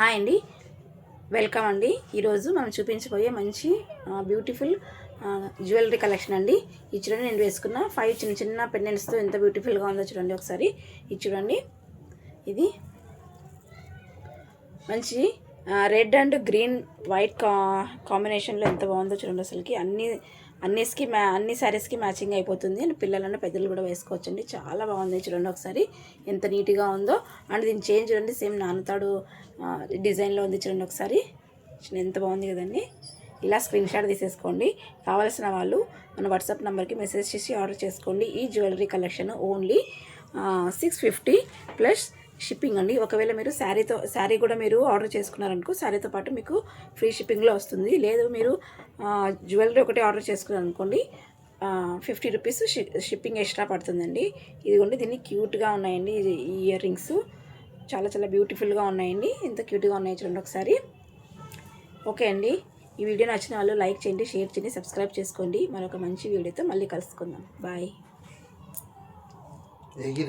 Hi అండి, welcome అండి. ఈరోజు మనం చూపించబోయే మంచి బ్యూటిఫుల్ జ్యువెలరీ కలెక్షన్ అండి. ఇది చూడండి, నేను వేసుకున్న 5 చిన్న చిన్న పెండెంట్స్తో ఎంత బ్యూటిఫుల్గా ఉందో చూడండి ఒకసారి. ఇది చూడండి, ఇది మంచి రెడ్ అండ్ గ్రీన్ వైట్ కాంబినేషన్లో ఎంత బాగుందో చూడండి. అసలుకి అన్ని శారీస్కి మ్యాచింగ్ అయిపోతుంది. అండ్ పిల్లలను పెద్దలు కూడా వేసుకోవచ్చండి. చాలా బాగుంది చూడండి ఒకసారి, ఎంత నీట్గా ఉందో. అండ్ దీని చేంజ్ చూడండి, సేమ్ నానుతాడు డిజైన్లో ఉంది చూడండి ఒకసారి. ఎంత బాగుంది కదండి. ఇలా స్క్రీన్ షాట్ తీసేసుకోండి. కావాల్సిన వాళ్ళు మన వాట్సాప్ నెంబర్కి మెసేజ్ చేసి ఆర్డర్ చేసుకోండి. ఈ jewellery collection only 650 plus shipping అండి. ఒకవేళ మీరు శారీ కూడా మీరు ఆర్డర్ చేసుకున్నారనుకో, శారీతో పాటు మీకు ఫ్రీ షిప్పింగ్లో వస్తుంది. లేదు మీరు జ్యువెలరీ ఒకటి ఆర్డర్ చేసుకున్నారనుకోండి, 50 రూపీస్ షిప్పింగ్ ఎక్స్ట్రా పడుతుందండి. ఇదిగోండి, దీన్ని క్యూట్గా ఉన్నాయండి. ఈ ఇయర్ రింగ్స్ చాలా చాలా బ్యూటిఫుల్గా ఉన్నాయండి. ఎంత క్యూట్గా ఉన్నాయి చూడండి ఒకసారి. ఓకే అండి, ఈ వీడియో నచ్చిన వాళ్ళు లైక్ చేయండి, షేర్ చేయండి, సబ్స్క్రైబ్ చేసుకోండి. మరొక మంచి వీడియోతో మళ్ళీ కలుసుకుందాం. బాయ్.